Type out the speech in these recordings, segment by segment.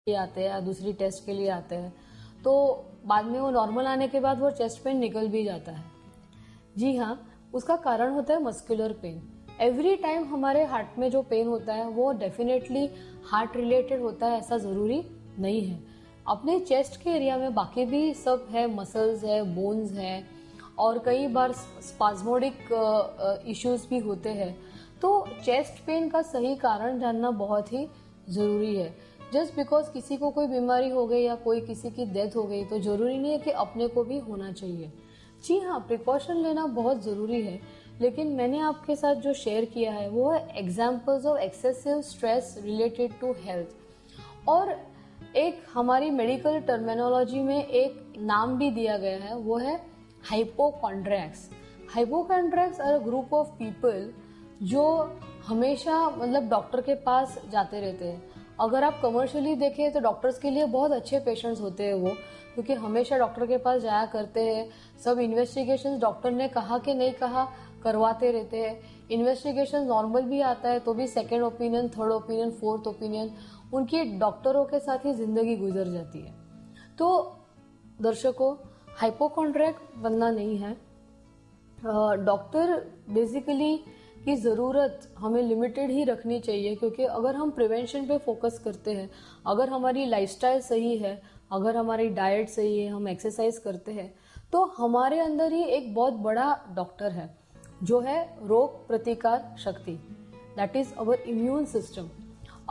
लिए आते हैं या दूसरी टेस्ट के लिए आते हैं, तो बाद में वो नॉर्मल आने के बाद वो चेस्ट पेन निकल भी जाता है। जी हाँ, उसका कारण होता है मस्कुलर पेन। एवरी टाइम हमारे हार्ट में जो पेन होता है वो डेफिनेटली हार्ट रिलेटेड होता है ऐसा जरूरी नहीं है। अपने चेस्ट के एरिया में बाकी भी सब है, मसल्स है, बोन्स है और कई बार स्पाज्मोडिक इश्यूज भी होते हैं। तो चेस्ट पेन का सही कारण जानना बहुत ही जरूरी है। जस्ट बिकॉज किसी को कोई बीमारी हो गई या कोई किसी की डेथ हो गई तो जरूरी नहीं है कि अपने को भी होना चाहिए। जी हाँ, प्रिकॉशन लेना बहुत जरूरी है, लेकिन मैंने आपके साथ जो शेयर किया है वो है examples of excessive stress related to health. और एक हमारी मेडिकल टर्मिनोलॉजी में एक नाम भी दिया गया है, वो है hypochondriacs. Hypochondriacs are a group of people जो हमेशा मतलब डॉक्टर के पास जाते रहते हैं। अगर आप कमर्शियली देखें तो डॉक्टर्स के लिए बहुत अच्छे पेशेंट्स होते हैं वो, क्योंकि हमेशा डॉक्टर के पास जाया करते हैं। सब इन्वेस्टिगेशन डॉक्टर ने कहा कि नहीं कहा करवाते रहते हैं। इन्वेस्टिगेशन नॉर्मल भी आता है तो भी second opinion, third opinion, fourth opinion उनकी डॉक्टरों के साथ ही जिंदगी गुजर जाती है। तो दर्शकों, हाइपोकॉन्ड्रियक बनना नहीं है। डॉक्टर बेसिकली की ज़रूरत हमें लिमिटेड ही रखनी चाहिए, क्योंकि अगर हम प्रिवेंशन पे फोकस करते हैं, अगर हमारी लाइफस्टाइल सही है, अगर हमारी डाइट सही है, हम एक्सरसाइज करते हैं, तो हमारे अंदर ही एक बहुत बड़ा डॉक्टर है जो है रोग प्रतिकार शक्ति, that is our immune system.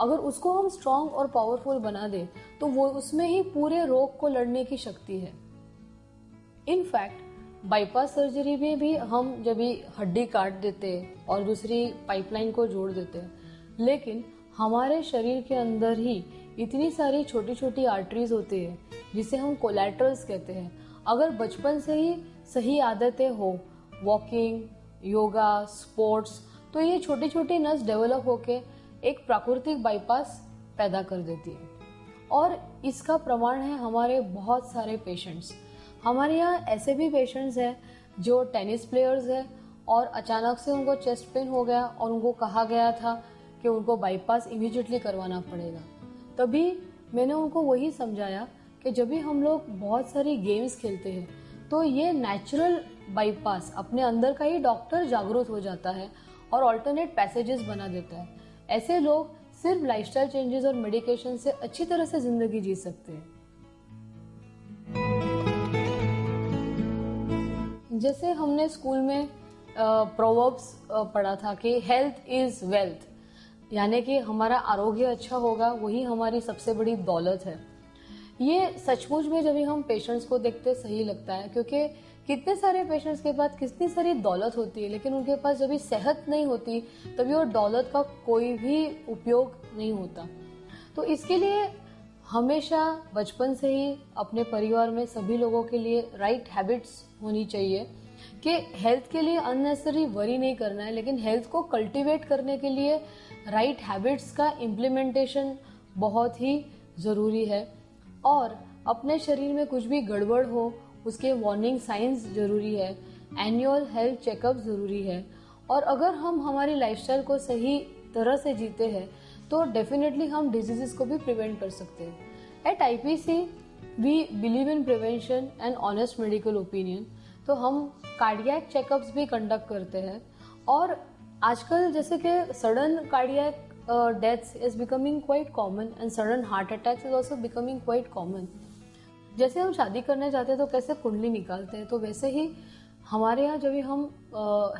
अगर उसको हम स्ट्रांग और पावरफुल बना दे तो वो उसमें ही पूरे रोग को लड़ने की शक्ति है। इनफैक्ट बाईपास सर्जरी में भी हम जब भी हड्डी काट देते हैं और दूसरी पाइपलाइन को जोड़ देते हैं, लेकिन हमारे शरीर के अंदर ही इतनी सारी छोटी छोटी आर्टरीज होती है जिसे हम कोलैटरल्स कहते हैं। अगर बचपन से ही सही आदतें हो, वॉकिंग, योगा, स्पोर्ट्स, तो ये छोटी छोटी नस डेवलप होके एक प्राकृतिक बाईपास पैदा कर देती है। और इसका प्रमाण है हमारे बहुत सारे पेशेंट्स। हमारे यहाँ ऐसे भी पेशेंट्स हैं जो टेनिस प्लेयर्स हैं और अचानक से उनको चेस्ट पेन हो गया और उनको कहा गया था कि उनको बाईपास इमीडिएटली करवाना पड़ेगा। तभी मैंने उनको वही समझाया कि जब भी हम लोग बहुत सारी गेम्स खेलते हैं तो ये नेचुरल बाईपास अपने अंदर का ही डॉक्टर जागरूक हो जाता है और ऑल्टरनेट पैसेजेस बना देता है। ऐसे लोग सिर्फ लाइफस्टाइल चेंजेस और मेडिकेशन से अच्छी तरह से जिंदगी जी सकते हैं। जैसे हमने स्कूल में प्रोवर्ब्स पढ़ा था कि हेल्थ इज वेल्थ, यानी कि हमारा आरोग्य अच्छा होगा वही हमारी सबसे बड़ी दौलत है। ये सचमुच में जब हम पेशेंट्स को देखते सही लगता है, क्योंकि कितने सारे पेशेंट्स के पास कितनी सारी दौलत होती है, लेकिन उनके पास जब सेहत नहीं होती तभी वो दौलत का कोई भी उपयोग नहीं होता। तो इसके लिए हमेशा बचपन से ही अपने परिवार में सभी लोगों के लिए राइट हैबिट्स होनी चाहिए कि हेल्थ के लिए अननेसेसरी वरी नहीं करना है, लेकिन हेल्थ को कल्टीवेट करने के लिए राइट हैबिट्स का इम्प्लीमेंटेशन बहुत ही जरूरी है। और अपने शरीर में कुछ भी गड़बड़ हो उसके वार्निंग साइंस जरूरी है, एनुअल हेल्थ चेकअप जरूरी है। और अगर हम हमारी लाइफस्टाइल को सही तरह से जीते हैं तो डेफिनेटली हम डिजीजेस को भी प्रिवेंट कर सकते हैं। At IPC we believe in prevention and honest medical opinion. तो हम कार्डियक चेकअप्स भी कंडक्ट करते हैं। और आजकल जैसे कि sudden cardiac deaths is becoming quite common and sudden heart attacks is also becoming quite common. जैसे हम शादी करने जाते हैं तो कैसे कुंडली निकालते हैं, तो वैसे ही हमारे यहाँ जब भी हम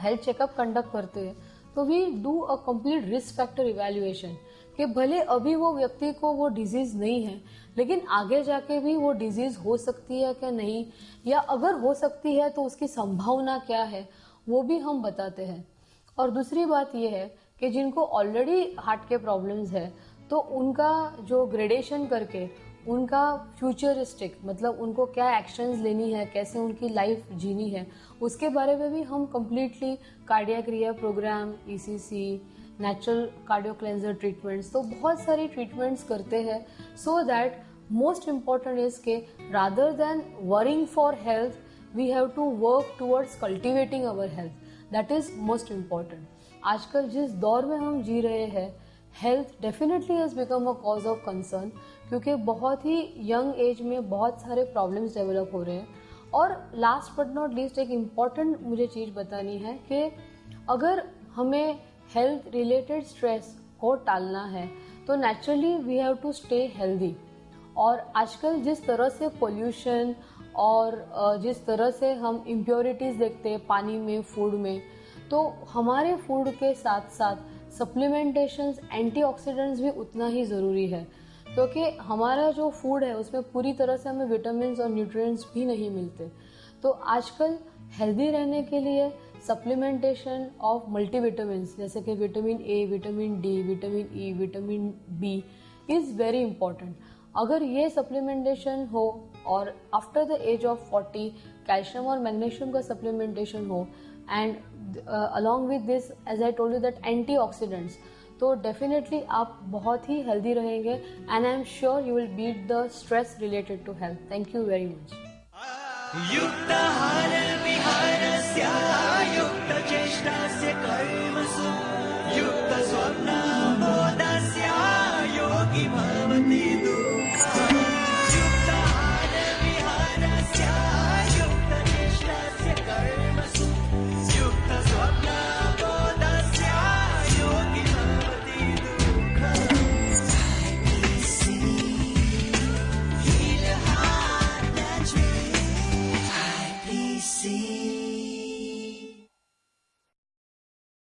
हेल्थ चेकअप कंडक्ट करते हैं तो we do a complete risk factor evaluation कि भले अभी वो व्यक्ति को वो डिजीज नहीं है, लेकिन आगे जाके भी वो डिजीज हो सकती है क्या नहीं, या अगर हो सकती है तो उसकी संभावना क्या है, वो भी हम बताते हैं। और दूसरी बात ये है कि जिनको ऑलरेडी हार्ट के प्रॉब्लम्स है तो उनका जो ग्रेडेशन करके उनका फ्यूचरिस्टिक मतलब उनको क्या एक्शंस लेनी है, कैसे उनकी लाइफ जीनी है, उसके बारे में भी हम कम्प्लीटली कार्डियक रिया program, ECC, natural cardio cleanser treatments, तो बहुत सारी ट्रीटमेंट्स करते हैं। So that most important is के rather than worrying for health we have to work towards cultivating our health, that is most important. आजकल जिस दौर में हम जी रहे हैं, health definitely has become a cause of concern, क्योंकि बहुत ही यंग एज में बहुत सारे प्रॉब्लम्स डेवलप हो रहे हैं। और लास्ट बट नॉट लीस्ट एक इम्पॉर्टेंट मुझे चीज़ बतानी है कि अगर हमें हेल्थ रिलेटेड स्ट्रेस को टालना है तो naturally we have to stay healthy. और आजकल जिस तरह से पोल्यूशन और जिस तरह से हम इम्प्योरिटीज़ देखते हैं पानी में, फूड में, तो हमारे फूड के साथ साथ सप्लीमेंटेशंस, एंटीऑक्सीडेंट्स भी उतना ही ज़रूरी है, क्योंकि हमारा जो फूड है उसमें पूरी तरह से हमें विटामिन्स और न्यूट्रिएंट्स भी नहीं मिलते। तो आजकल हेल्दी रहने के लिए सप्लीमेंटेशन ऑफ मल्टीविटामिन्स जैसे कि vitamin A, vitamin D, vitamin E, vitamin B is very important. अगर ये सप्लीमेंटेशन हो और after the age of 40 calcium और मैग्नीशियम का सप्लीमेंटेशन हो and along with this as I told you that antioxidants, तो डेफिनेटली आप बहुत ही हेल्दी रहेंगे and I am sure you will beat the stress related to health. Thank you very much. युक्ताहार विहारस्य युक्तचेष्टास्य कर्म